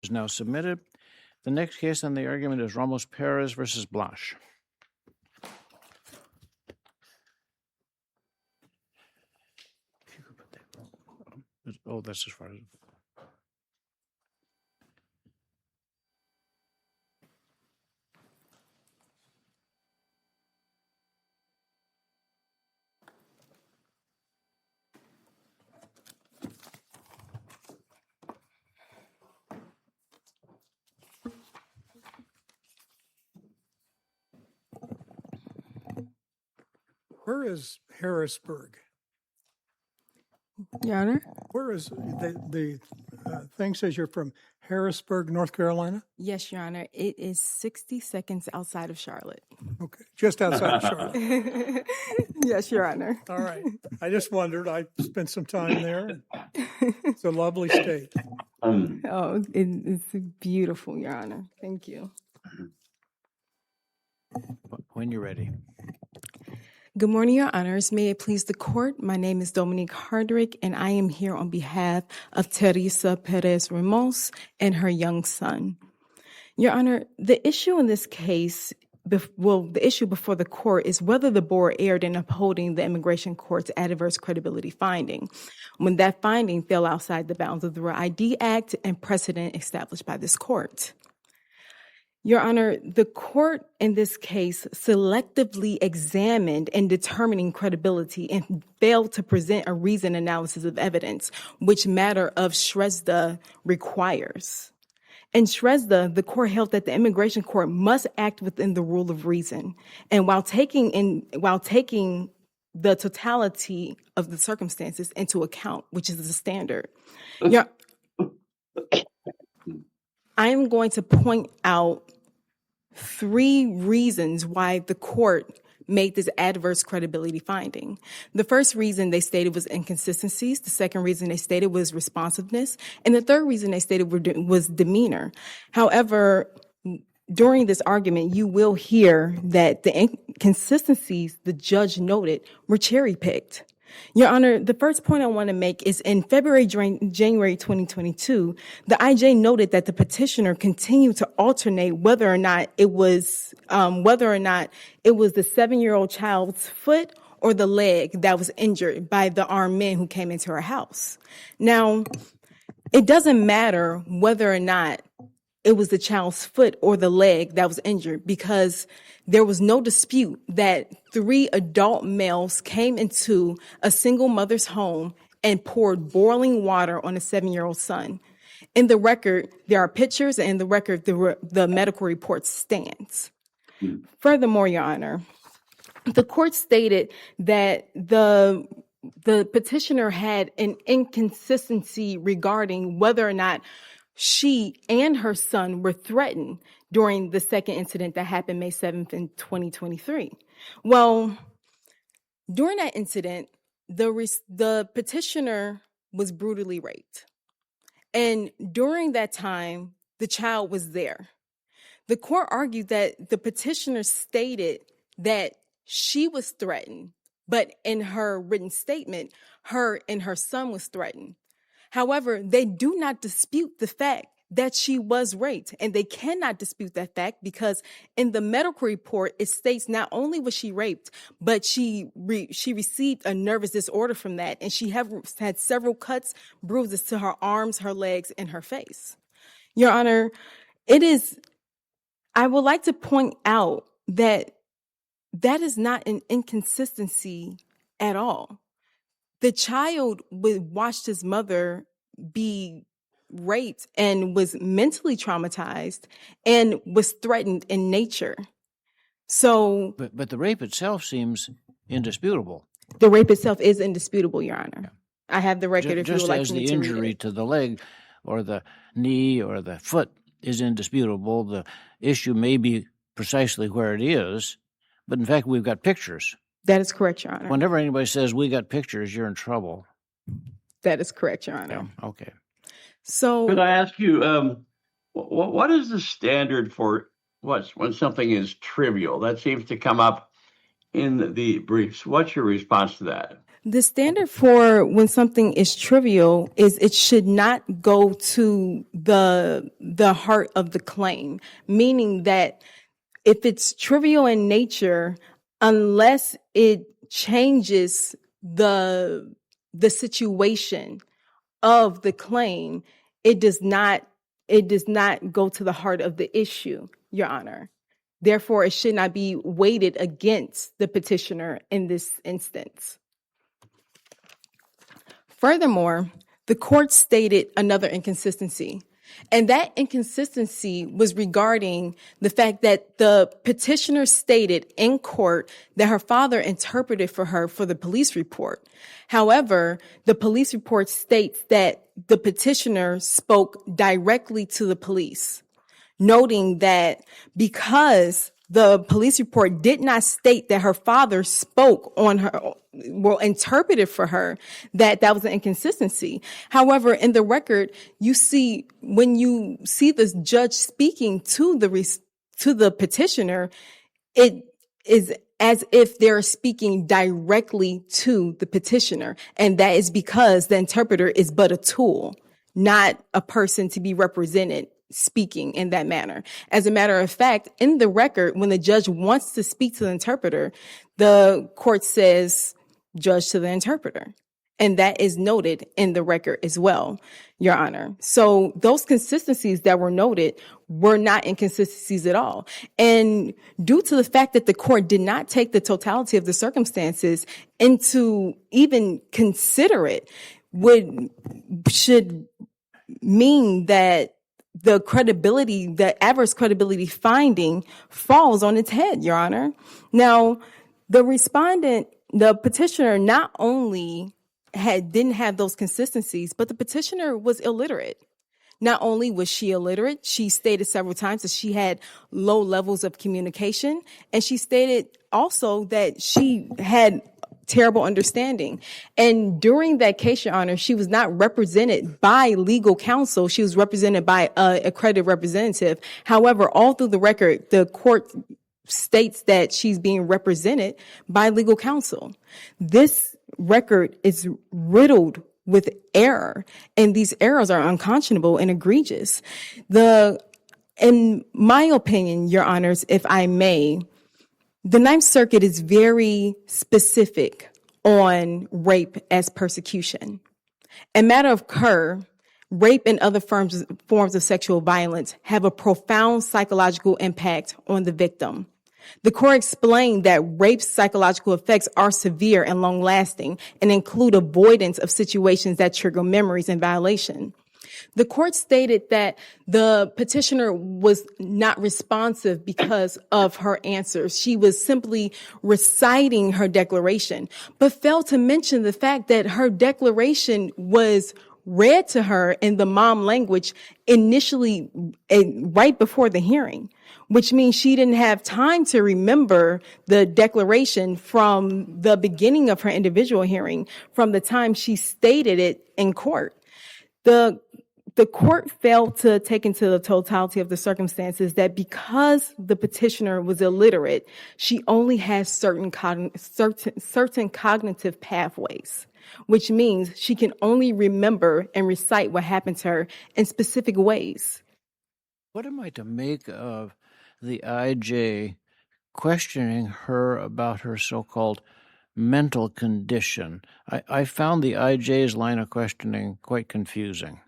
is now submitted. The next case on the argument is Ramos-Perez versus Blanche. Oh, that's as far as. Where is Harrisburg? Your Honor? Where is the thing says you're from Harrisburg, North Carolina? Yes, Your Honor. It is 60 seconds outside of Charlotte. Okay, just outside of Charlotte. Yes, Your Honor. All right. I just wondered. I spent some time there. It's a lovely state. Oh, it's beautiful, Your Honor. Thank you. When you're ready. Good morning, Your Honors. May it please the court. My name is Dominique Hardrick, and I am here on behalf of Teresa Perez Ramos and her young son. Your Honor, the issue in this case, the issue before the court is whether the board erred in upholding the immigration court's adverse credibility finding, when that finding fell outside the bounds of the Real ID Act and precedent established by this court. Your Honor, the court in this case selectively examined in determining credibility and failed to present a reasoned analysis of evidence, which matter of Shrestha requires. In Shrestha, the court held that the immigration court must act within the rule of reason, and while taking the totality of the circumstances into account, which is the standard. I am going to point out 3 reasons why the court made this adverse credibility finding. The first reason they stated was inconsistencies. The second reason they stated was responsiveness. And the third reason they stated was demeanor. However, during this argument, you will hear that the inconsistencies the judge noted were cherry-picked. Your Honor, the first point I want to make is in January 2022, the IJ noted that the petitioner continued to alternate whether or not it was the 7-year-old child's foot or the leg that was injured by the armed men who came into her house. Now, it doesn't matter whether or not it was the child's foot or the leg that was injured, because there was no dispute that 3 adult males came into a single mother's home and poured boiling water on a 7-year-old son. In the record, there are pictures, and in the record, the medical report stands. Furthermore, Your Honor, the court stated that the petitioner had an inconsistency regarding whether or not she and her son were threatened during the second incident that happened May 7th in 2023. Well, during that incident, the petitioner was brutally raped. And during that time, the child was there. The court argued that the petitioner stated that she was threatened, but in her written statement, her and her son was threatened. However, they do not dispute the fact that she was raped, and they cannot dispute that fact because in the medical report, it states not only was she raped, but she received a nervous disorder from that, and she had several cuts, bruises to her arms, her legs, and her face. Your Honor, I would like to point out that is not an inconsistency at all. The child watched his mother be raped and was mentally traumatized and was threatened in nature. So, but the rape itself seems indisputable. The rape itself is indisputable, Your Honor. Yeah. I have the record if you would like me to read it. Just as the injury to the leg or the knee or the foot is indisputable, the issue may be precisely where it is, but in fact, we've got pictures. That is correct, Your Honor. Whenever anybody says we got pictures, you're in trouble. That is correct, Your Honor. Yeah, okay. So, could I ask you, what is the standard for when something is trivial? That seems to come up in the briefs. What's your response to that? The standard for when something is trivial is it should not go to the heart of the claim, meaning that if it's trivial in nature, unless it changes the situation of the claim, it does not go to the heart of the issue, Your Honor. Therefore, it should not be weighted against the petitioner in this instance. Furthermore, the court stated another inconsistency, and that inconsistency was regarding the fact that the petitioner stated in court that her father interpreted for her for the police report. However, the police report states that the petitioner spoke directly to the police, noting that because the police report did not state that her father spoke on her, interpreted for her, that was an inconsistency. However, in the record, you see, when you see the judge speaking to the petitioner, it is as if they're speaking directly to the petitioner. And that is because the interpreter is but a tool, not a person to be represented speaking in that manner. As a matter of fact, in the record, when the judge wants to speak to the interpreter, the court says, judge to the interpreter. And that is noted in the record as well, Your Honor. So those consistencies that were noted were not inconsistencies at all. And due to the fact that the court did not take the totality of the circumstances into even consider it, should mean that the adverse credibility finding falls on its head, Your Honor. Now, the petitioner not only didn't have those consistencies, but the petitioner was illiterate. Not only was she illiterate, she stated several times that she had low levels of communication, and she stated also that she had terrible understanding. And during that case, Your Honor, she was not represented by legal counsel. She was represented by an accredited representative. However, all through the record, the court states that she's being represented by legal counsel. This record is riddled with error, and these errors are unconscionable and egregious. In my opinion, Your Honors, if I may, the Ninth Circuit is very specific on rape as persecution. A matter of Kerr, rape and other forms of sexual violence have a profound psychological impact on the victim. The court explained that rape's psychological effects are severe and long-lasting and include avoidance of situations that trigger memories and violation. The court stated that the petitioner was not responsive because of her answers. She was simply reciting her declaration, but failed to mention the fact that her declaration was read to her in the mom language initially, right before the hearing, which means she didn't have time to remember the declaration from the beginning of her individual hearing, from the time she stated it in court. The court failed to take into the totality of the circumstances that because the petitioner was illiterate, she only has certain cognitive pathways, which means she can only remember and recite what happened to her in specific ways. What am I to make of the IJ questioning her about her so-called mental condition? I found the IJ's line of questioning quite confusing.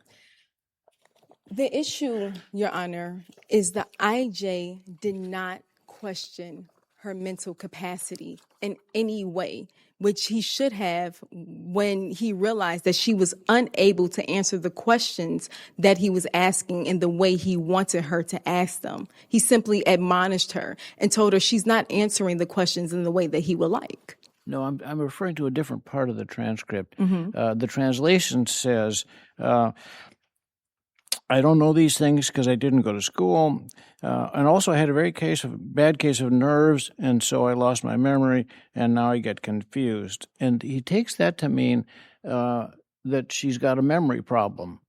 The issue, Your Honor, is the IJ did not question her mental capacity in any way, which he should have when he realized that she was unable to answer the questions that he was asking in the way he wanted her to ask them. He simply admonished her and told her she's not answering the questions in the way that he would like. No, I'm referring to a different part of the transcript. Mm-hmm. The translation says, I don't know these things because I didn't go to school. And also I had a bad case of nerves, and so I lost my memory, and now I get confused. And he takes that to mean that she's got a memory problem.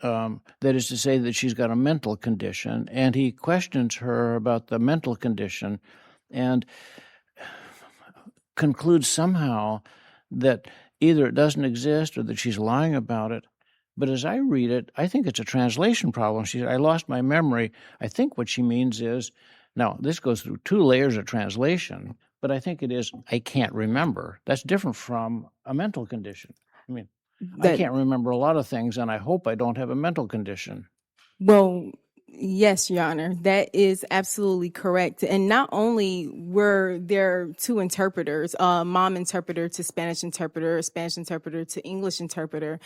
That is to say that she's got a mental condition, and he questions her about the mental condition and concludes somehow that either it doesn't exist or that she's lying about it. But as I read it, I think it's a translation problem. She said, I lost my memory. I think what she means is, now this goes through 2 layers of translation, but I think it is, I can't remember. That's different from a mental condition. I mean, I can't remember a lot of things, and I hope I don't have a mental condition. Well, yes, Your Honor, that is absolutely correct. And not only were there 2 interpreters, a mom interpreter to Spanish interpreter, a Spanish interpreter to English interpreter,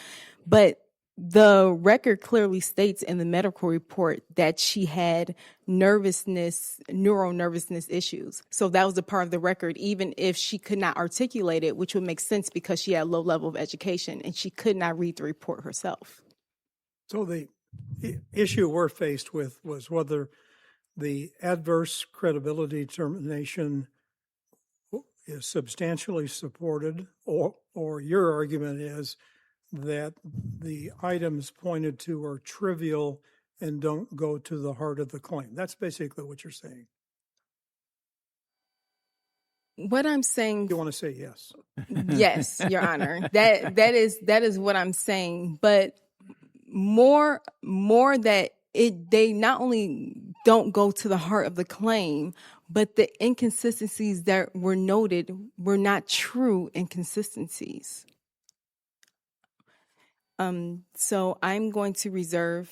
but the record clearly states in the medical report that she had neural nervousness issues. So that was a part of the record, even if she could not articulate it, which would make sense because she had a low level of education and she could not read the report herself. So the issue we're faced with was whether the adverse credibility determination is substantially supported, or your argument is that the items pointed to are trivial and don't go to the heart of the claim. That's basically what you're saying. What I'm saying, You want to say yes? yes, Your Honor, that is what I'm saying. But more that they not only don't go to the heart of the claim, but the inconsistencies that were noted were not true inconsistencies. So I'm going to reserve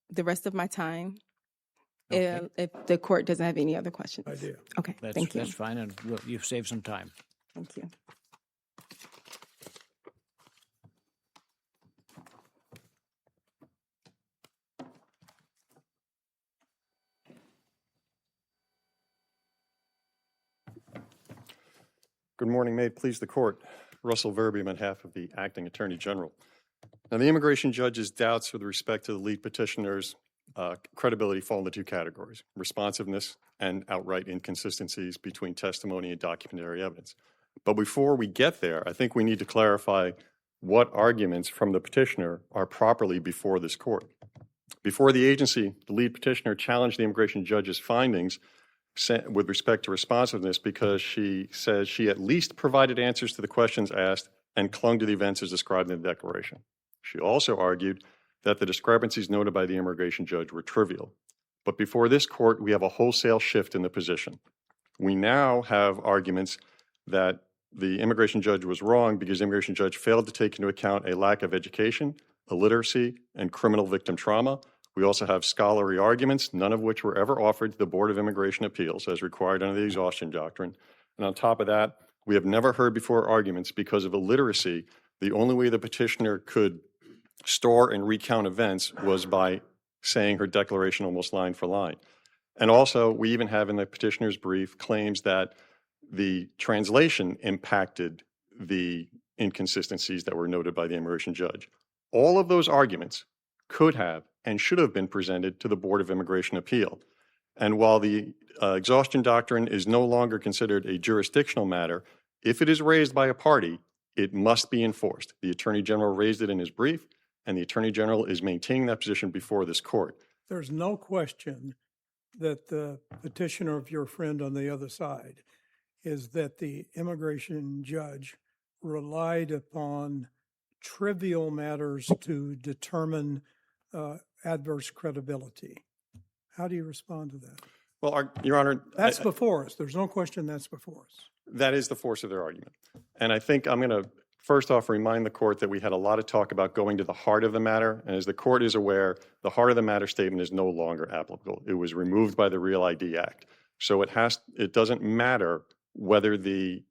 the rest of my time if the court doesn't have any other questions. I do. Okay, thank you. That's fine, and you've saved some time. Thank you. Good morning. May it please the court. Russell Verby on behalf of the Acting Attorney General. Now, the immigration judge's doubts with respect to the lead petitioner's credibility fall into 2 categories: responsiveness and outright inconsistencies between testimony and documentary evidence. But before we get there, I think we need to clarify what arguments from the petitioner are properly before this court. Before the agency, the lead petitioner challenged the immigration judge's findings with respect to responsiveness because she says she at least provided answers to the questions asked and clung to the events as described in the declaration. She also argued that the discrepancies noted by the immigration judge were trivial. But before this court, we have a wholesale shift in the position. We now have arguments that the immigration judge was wrong because the immigration judge failed to take into account a lack of education, illiteracy, and criminal victim trauma. We also have scholarly arguments, none of which were ever offered to the Board of Immigration Appeals as required under the exhaustion doctrine. And on top of that, we have never heard before arguments because of illiteracy. The only way the petitioner could store and recount events was by saying her declaration almost line for line. And also, we even have in the petitioner's brief claims that the translation impacted the inconsistencies that were noted by the immigration judge. All of those arguments could have and should have been presented to the Board of Immigration Appeal. And while the exhaustion doctrine is no longer considered a jurisdictional matter, if it is raised by a party, it must be enforced. The Attorney General raised it in his brief, and the Attorney General is maintaining that position before this court. There's no question that the petitioner of your friend on the other side is that the immigration judge relied upon trivial matters to determine adverse credibility. How do you respond to that? Well, Your Honor, that's before us. There's no question that's before us. That is the force of their argument. And I think I'm going to first off remind the court that we had a lot of talk about going to the heart of the matter. And as the court is aware, the heart of the matter statement is no longer applicable. It was removed by the Real ID Act. So it doesn't matter whether the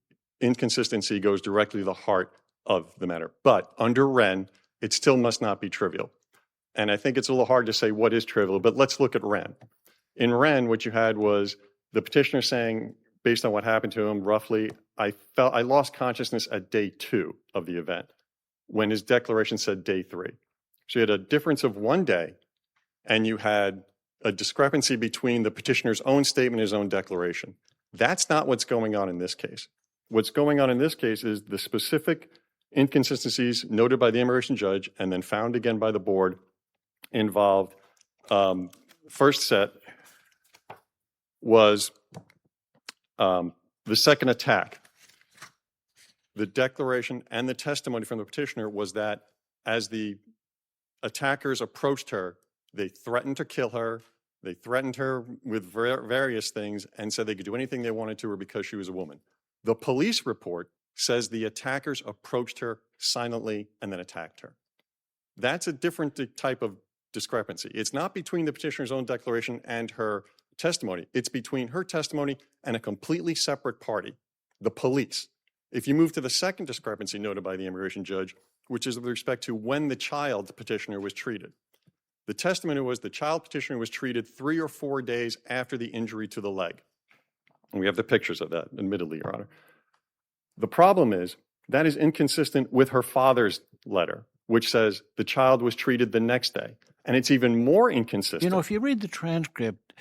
inconsistency goes directly to the heart of the matter. But under Wren, it still must not be trivial. And I think it's a little hard to say what is trivial, but let's look at Wren. In Wren, what you had was the petitioner saying, based on what happened to him, roughly, I lost consciousness at day 2 of the event, when his declaration said day 3. So you had a difference of 1 day, and you had a discrepancy between the petitioner's own statement and his own declaration. That's not what's going on in this case. What's going on in this case is the specific inconsistencies noted by the immigration judge and then found again by the board involved. First set was the second attack. the declaration and the testimony from the petitioner was that as the attackers approached her, they threatened to kill her. They threatened her with various things and said they could do anything they wanted to her because she was a woman. The police report says the attackers approached her silently and then attacked her. That's a different type of discrepancy. It's not between the petitioner's own declaration and her testimony. It's between her testimony and a completely separate party, the police. If you move to the second discrepancy noted by the immigration judge, which is with respect to when the child petitioner was treated. The testimony was the child petitioner was treated 3 or 4 days after the injury to the leg. And we have the pictures of that, admittedly, Your Honor. The problem is that is inconsistent with her father's letter, which says the child was treated the next day. And it's even more inconsistent. You know, if you read the transcript,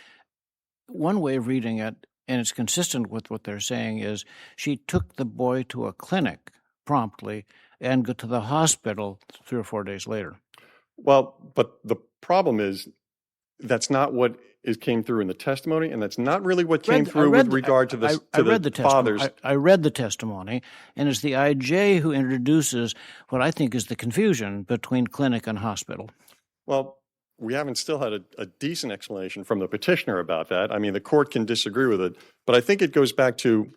one way of reading it, and it's consistent with what they're saying, is she took the boy to a clinic promptly and go to the hospital 3 or 4 days later. Well, but the problem is that's not what came through in the testimony, and that's not really what came through with regard to the father's. I read the testimony, and it's the IJ who introduces what I think is the confusion between clinic and hospital. Well, we haven't still had a decent explanation from the petitioner about that. I mean, the court can disagree with it, but I think it goes back to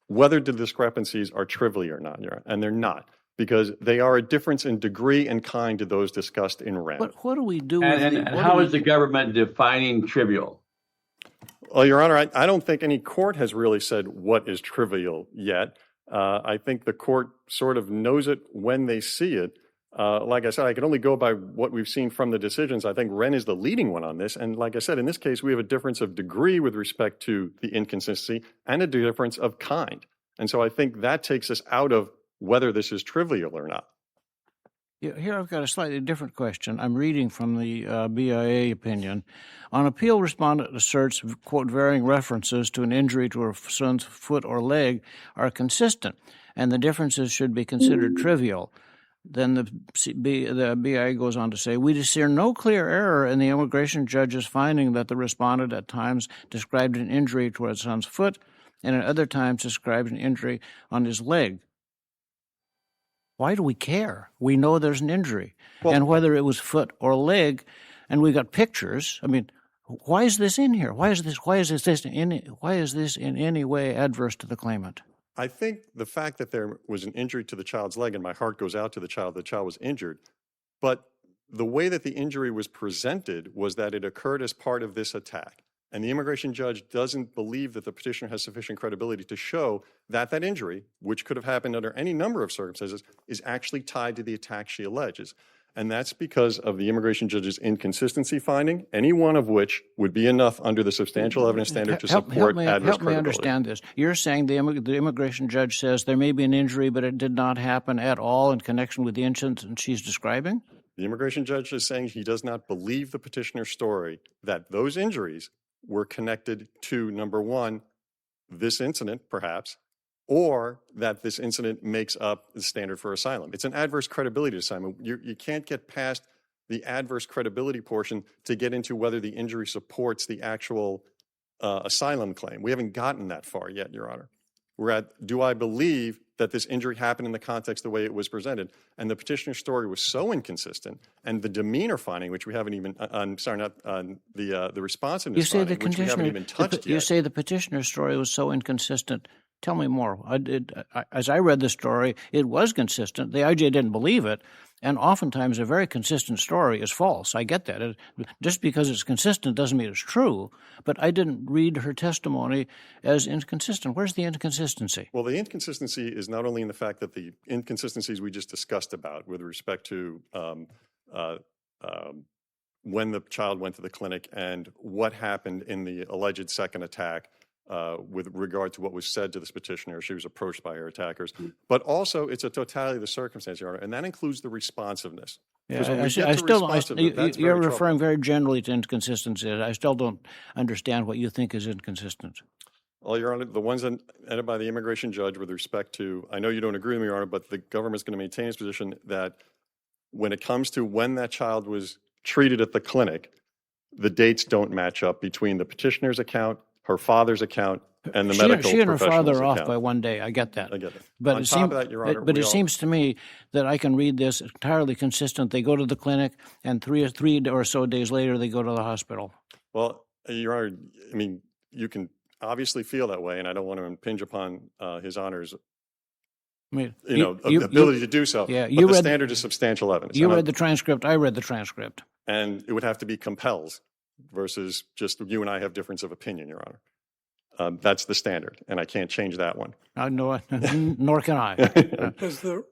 whether the discrepancies are trivial or not, and they're not, because they are a difference in degree and kind to those discussed in Ram. But what do we do and how is the government defining trivial? Well, Your Honor, I don't think any court has really said what is trivial yet. I think the court sort of knows it when they see it. Like I said, I can only go by what we've seen from the decisions. I think Wren is the leading one on this. And like I said, in this case, we have a difference of degree with respect to the inconsistency and a difference of kind. And so I think that takes us out of whether this is trivial or not. Yeah, here I've got a slightly different question. I'm reading from the BIA opinion. On appeal, respondent asserts, quote, varying references to an injury to her son's foot or leg are consistent, and the differences should be considered trivial. Then the BIA goes on to say, we discern no clear error in the immigration judge's finding that the respondent at times described an injury to her son's foot and at other times described an injury on his leg. Why do we care? We know there's an injury. Well, and whether it was foot or leg, and we got pictures. I mean, why is this in here? Why is this in any way adverse to the claimant? I think the fact that there was an injury to the child's leg, and my heart goes out to the child was injured, but the way that the injury was presented was that it occurred as part of this attack. And the immigration judge doesn't believe that the petitioner has sufficient credibility to show that that injury, which could have happened under any number of circumstances, is actually tied to the attack she alleges. And that's because of the immigration judge's inconsistency finding, any one of which would be enough under the substantial evidence standard to support adverse credibility. Help me understand this. You're saying the immigration judge says there may be an injury, but it did not happen at all in connection with the incident she's describing? The immigration judge is saying he does not believe the petitioner's story that those injuries were connected to, number one, this incident, perhaps, or that this incident makes up the standard for asylum. It's an adverse credibility assignment. You can't get past the adverse credibility portion to get into whether the injury supports the actual asylum claim. We haven't gotten that far yet, Your Honor. We're at, do I believe that this injury happened in the context the way it was presented? And the petitioner's story was so inconsistent, and the demeanor finding, which we haven't even, the responsiveness finding, which we haven't even touched yet. You say the petitioner's story was so inconsistent. Tell me more. As I read the story, it was consistent. The IJ didn't believe it, and oftentimes a very consistent story is false. I get that. Just because it's consistent doesn't mean it's true, but I didn't read her testimony as inconsistent. Where's the inconsistency? Well, the inconsistency is not only in the fact that the inconsistencies we just discussed about with respect to when the child went to the clinic and what happened in the alleged second attack, with regard to what was said to this petitioner. She was approached by her attackers. But also, it's a totality of the circumstance, Your Honor, and that includes the responsiveness. You're referring very generally to inconsistencies. I still don't understand what you think is inconsistent. Well, Your Honor, the ones entered by the immigration judge with respect to, I know you don't agree with me, Your Honor, but the government's going to maintain its position that when it comes to when that child was treated at the clinic, the dates don't match up between the petitioner's account, her father's account, and the She, medical she and her professionals father are off account. by one day. I get that. I get it. But On it top seems, of that, Your Honor, but we it all- seems to me that I can read this entirely consistent. They go to the clinic, and three or so days later, they go to the hospital. Well, Your Honor, I mean, you can obviously feel that way, and I don't want to impinge upon His Honor's, I mean, ability to do so. yeah, but you the read- standard is substantial evidence. You And read the transcript. I read the transcript. and it would have to be compels versus just you and I have difference of opinion, Your Honor. That's the standard, and I can't change that one. No, nor can I. Does the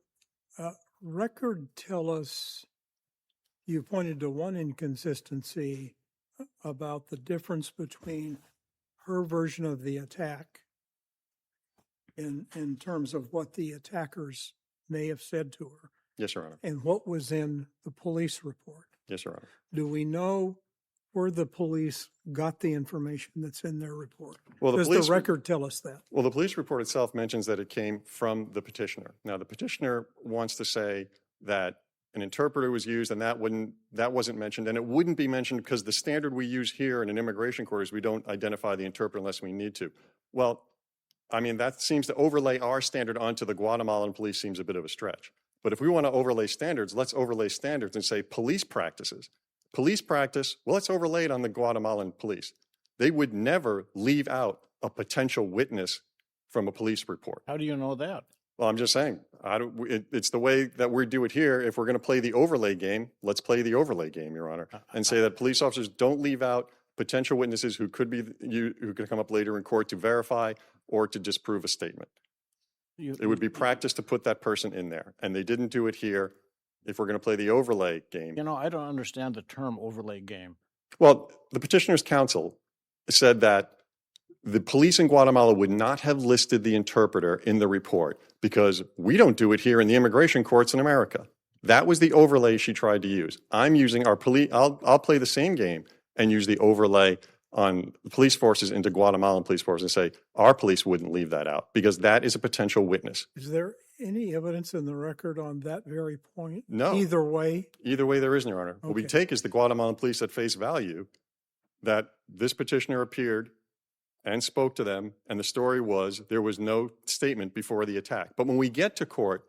record tell us, you pointed to one inconsistency about the difference between her version of the attack in terms of what the attackers may have said to her Yes, Your Honor. and what was in the police report. Yes, Your Honor. Do we know where the police got the information that's in their report? Well, Does the record tell us that? Well, the police report itself mentions that it came from the petitioner. Now, the petitioner wants to say that an interpreter was used, and that wasn't mentioned, and it wouldn't be mentioned because the standard we use here in an immigration court is we don't identify the interpreter unless we need to. Well, I mean, that seems to overlay our standard onto the Guatemalan police seems a bit of a stretch. But if we want to overlay standards, let's overlay standards and say police practices. Police practice, well, let's overlay it on the Guatemalan police. They would never leave out a potential witness from a police report. How do you know that? Well, I'm just saying, it's the way that we do it here. If we're going to play the overlay game, let's play the overlay game, Your Honor, and say that police officers don't leave out potential witnesses who could come up later in court to verify or to disprove a statement. It would be practice to put that person in there, and they didn't do it here. If we're going to play the overlay game. I don't understand the term overlay game. Well, the petitioner's counsel said that the police in Guatemala would not have listed the interpreter in the report because we don't do it here in the immigration courts in America. That was the overlay she tried to use. I'm using our police, I'll play the same game and use the overlay on the police forces into Guatemalan police forces and say, our police wouldn't leave that out because that is a potential witness. Is there any evidence in the record on that very point? No. Either way? Either way, there isn't, Your Honor. What we Okay. take is the Guatemalan police at face value that this petitioner appeared and spoke to them, and the story was there was no statement before the attack. But when we get to court,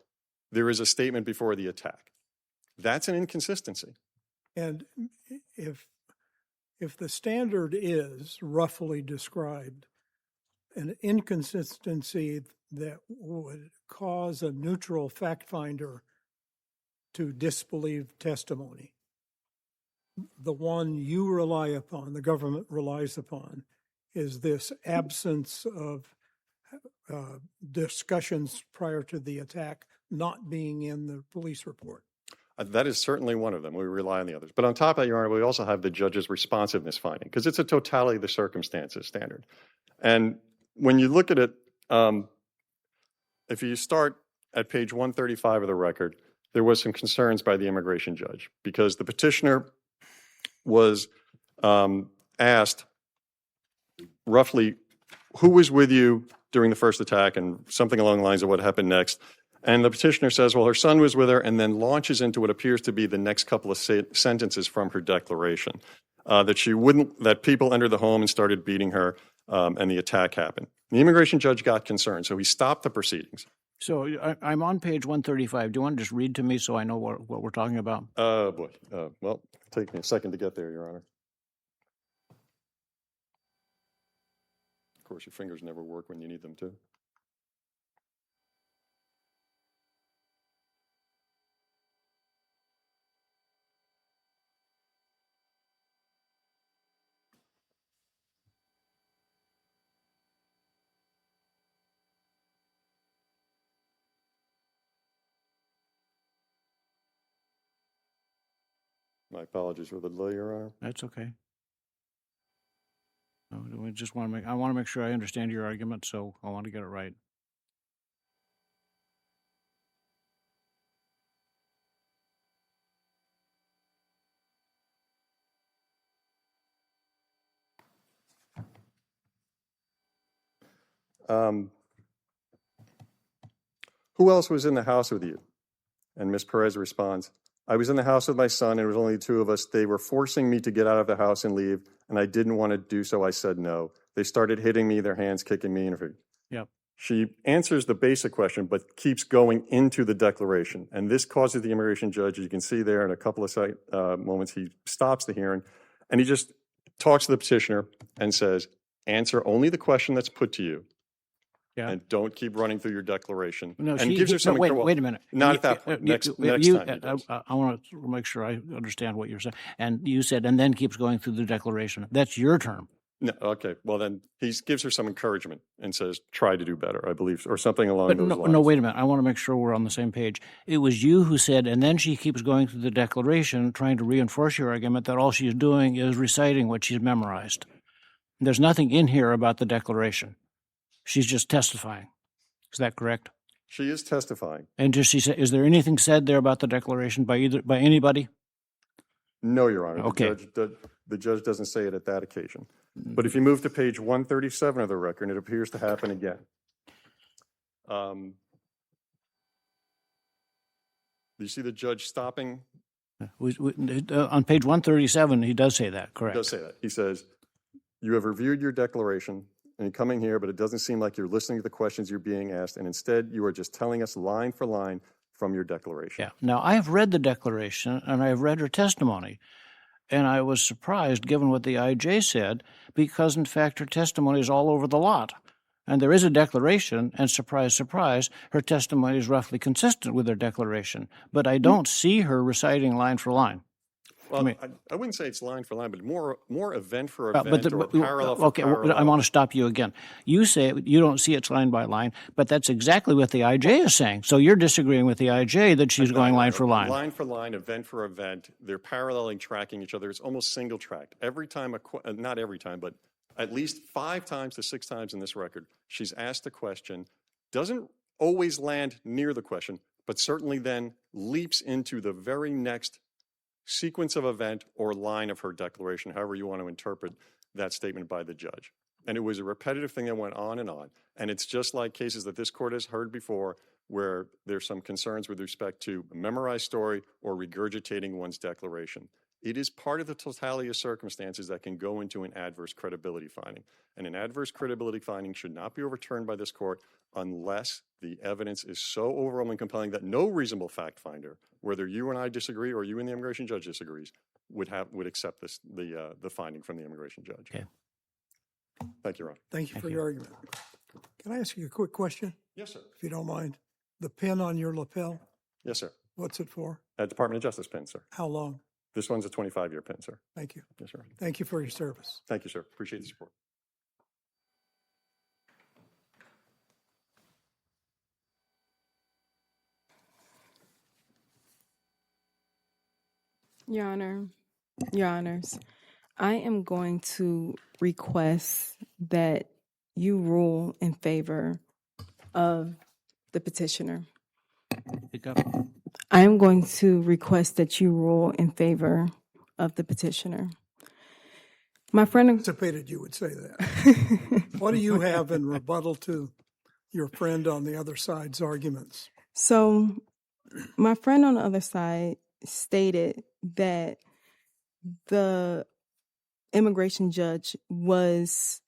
there is a statement before the attack. That's an inconsistency. And if the standard is roughly described, an inconsistency that would cause a neutral fact finder to disbelieve testimony, the one you rely upon, the government relies upon, is this absence of discussions prior to the attack not being in the police report. That is certainly one of them. We rely on the others. But on top of that, Your Honor, we also have the judge's responsiveness finding because it's a totality of the circumstances standard. And when you look at it, if you start at page 135 of the record, there was some concerns by the immigration judge because the petitioner was asked roughly who was with you during the first attack and something along the lines of what happened next. And the petitioner says, well, her son was with her, and then launches into what appears to be the next couple of sentences from her declaration, that people entered the home and started beating her, and the attack happened. The immigration judge got concerned, so he stopped the proceedings. So I'm on page 135. Do you want to just read to me so I know what we're talking about? Boy. Well, take me a second to get there, Your Honor. Of course, your fingers never work when you need them to. My apologies for the delay, Your Honor. That's okay. We just want to I want to make sure I understand your argument, so I want to get it right. Who else was in the house with you? And Ms. Perez responds, I was in the house with my son, and it was only the two of us. They were forcing me to get out of the house and leave, and I didn't want to do so. I said no. They started hitting me, their hands kicking me. And Yep. she answers the basic question, but keeps going into the declaration. And this causes the immigration judge, as you can see there in a couple of moments, he stops the hearing, and he just talks to the petitioner and says, answer only the question that's put to you. Yeah. And don't keep running through your declaration. No, and gives her some wait a minute. Not at that point. Next time. He does. I want to make sure I understand what you're saying. And you said, and then keeps going through the declaration. That's your term. No, okay. Well, then he gives her some encouragement and says, try to do better, I believe, or something along those lines. No, wait a minute. I want to make sure we're on the same page. It was you who said, and then she keeps going through the declaration, trying to reinforce your argument that all she's doing is reciting what she's memorized. There's nothing in here about the declaration. She's just testifying. Is that correct? She is testifying. And does she say, is there anything said there about the declaration by anybody? No, Your Honor. Okay. The judge doesn't say it at that occasion. But if you move to page 137 of the record, it appears to happen again. Do you see the judge stopping? On page 137, he does say that, correct? He does say that. He says, you have reviewed your declaration and you're coming here, but it doesn't seem like you're listening to the questions you're being asked, and instead you are just telling us line for line from your declaration. Yeah. Now, I have read the declaration and I have read her testimony, and I was surprised given what the IJ said, because in fact her testimony is all over the lot. And there is a declaration, and surprise, surprise, her testimony is roughly consistent with her declaration. But I don't see her reciting line for line. Well, I wouldn't say it's line for line, but more event for event or parallel for okay, parallel. I want to stop you again. You say you don't see it's line by line, but that's exactly what the IJ is saying. So you're disagreeing with the IJ that she's going line for line. Line for line, event for event. They're paralleling, tracking each other. It's almost single tracked. Every time, not every time, but at least 5 times to 6 times in this record, she's asked a question, doesn't always land near the question, but certainly then leaps into the very next sequence of event or line of her declaration, however you want to interpret that statement by the judge. And it was a repetitive thing that went on. And it's just like cases that this court has heard before, where there's some concerns with respect to a memorized story or regurgitating one's declaration. It is part of the totality of circumstances that can go into an adverse credibility finding. And an adverse credibility finding should not be overturned by this court unless the evidence is so overwhelmingly compelling that no reasonable fact finder, whether you and I disagree or you and the immigration judge disagrees, would accept the finding from the immigration judge. Okay. Thank you, Ron. Thank you for your argument. Can I ask you a quick question, Yes, sir. if you don't mind? The pin on your lapel, Yes, sir. what's it for? Department of Justice pin, sir. How long? This one's a 25-year pin, sir. Thank you. Yes, sir. Thank you for your service. Thank you, sir. Appreciate the support. Your Honor, Your Honors, I am going to request that you rule in favor of the petitioner. Pick up. I am going to request that you rule in favor of the petitioner. My friend Anticipated you would say that. What do you have in rebuttal to your friend on the other side's arguments? So, my friend on the other side stated that the immigration judge was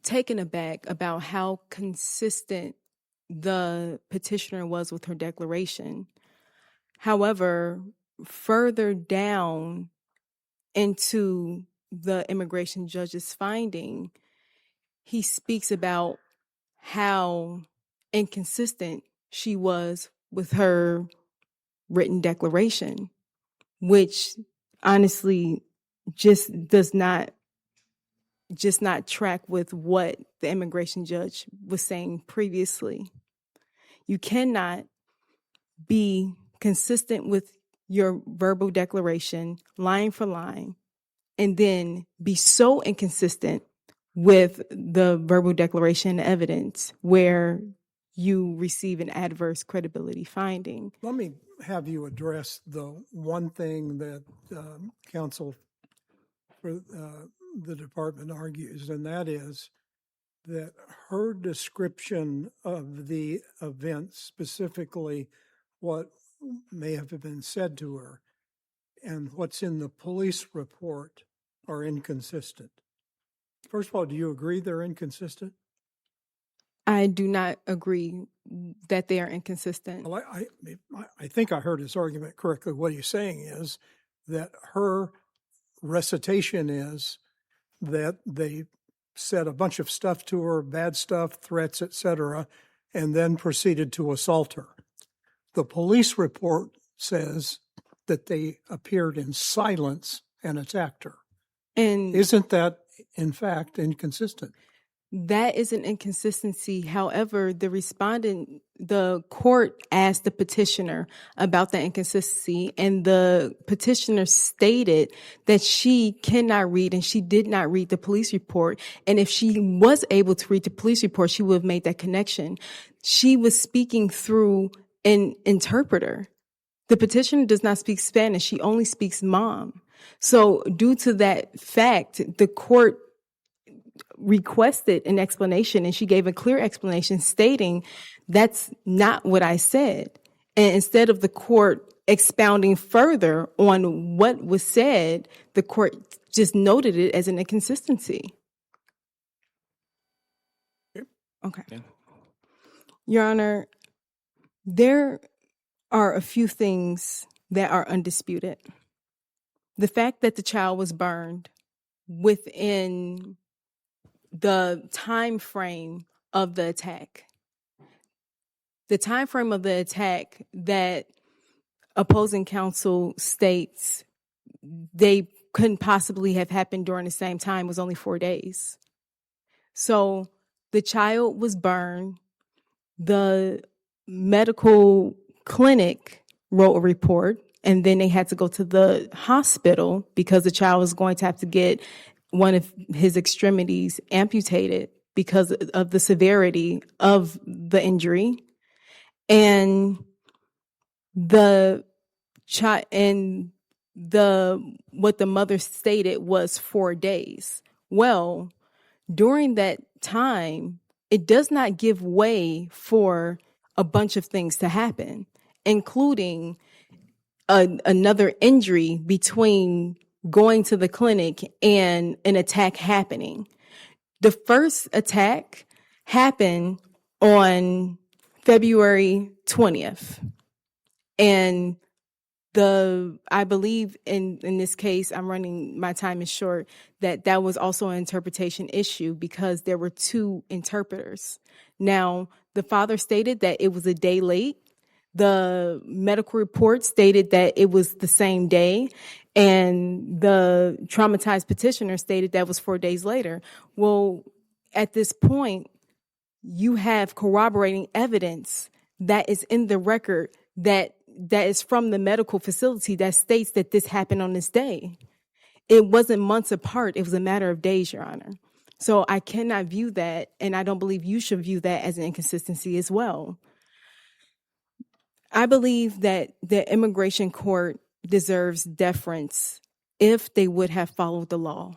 taken aback about how consistent the petitioner was with her declaration. However, further down into the immigration judge's finding, he speaks about how inconsistent she was with her written declaration, which honestly just does not track with what the immigration judge was saying previously. You cannot be consistent with your verbal declaration, line for line, and then be so inconsistent with the verbal declaration evidence where you receive an adverse credibility finding. Let me have you address the one thing that counsel for the department argues, and that is that her description of the event, specifically what may have been said to her and what's in the police report are inconsistent. First of all, do you agree they're inconsistent? I do not agree that they are inconsistent. Well, I think I heard his argument correctly. What he's saying is that her recitation is that they said a bunch of stuff to her, bad stuff, threats, etc., and then proceeded to assault her. The police report says that they appeared in silence and attacked her. And Isn't that, in fact, inconsistent? that is an inconsistency. However, the court asked the petitioner about the inconsistency, and the petitioner stated that she cannot read and she did not read the police report. And if she was able to read the police report, she would have made that connection. She was speaking through an interpreter. The petitioner does not speak Spanish. She only speaks Mom. So due to that fact, the court requested an explanation, and she gave a clear explanation stating that's not what I said. And instead of the court expounding further on what was said, the court just noted it as an inconsistency. Okay. Your Honor, there are a few things that are undisputed. The fact that the child was burned within the time frame of the attack. The time frame of the attack that opposing counsel states they couldn't possibly have happened during the same time was only 4 days. So the child was burned. The medical clinic wrote a report, and then they had to go to the hospital because the child was going to have to get one of his extremities amputated because of the severity of the injury. And what the mother stated was 4 days. Well, during that time, it does not give way for a bunch of things to happen, including another injury between going to the clinic and an attack happening. The first attack happened on February 20th. And I believe in this case, my time is short, that was also an interpretation issue because there were two interpreters. Now, the father stated that it was a day late. The medical report stated that it was the same day, and the traumatized petitioner stated that was 4 days later. Well, at this point, you have corroborating evidence that is in the record that is from the medical facility that states that this happened on this day. It wasn't months apart. It was a matter of days, Your Honor. So I cannot view that, and I don't believe you should view that as an inconsistency as well. I believe that the immigration court deserves deference if they would have followed the law,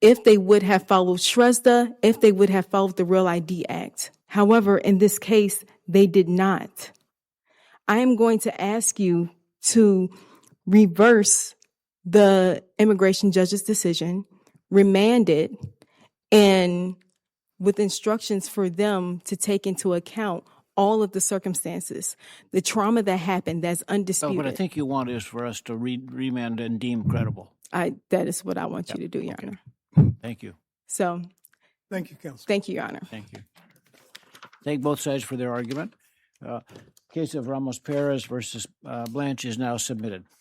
if they would have followed SHRESDA, if they would have followed the Real ID Act. However, in this case, they did not. I am going to ask you to reverse the immigration judge's decision, remand it, and with instructions for them to take into account all of the circumstances, the trauma that happened that's undisputed. What I think you want is for us to remand and deem credible. That is what I want you to do, Your Honor. Thank you. So, Thank you, Counsel. thank you, Your Honor. Thank you. Thank both sides for their argument. Case of Ramos-Perez versus Blanche is now submitted.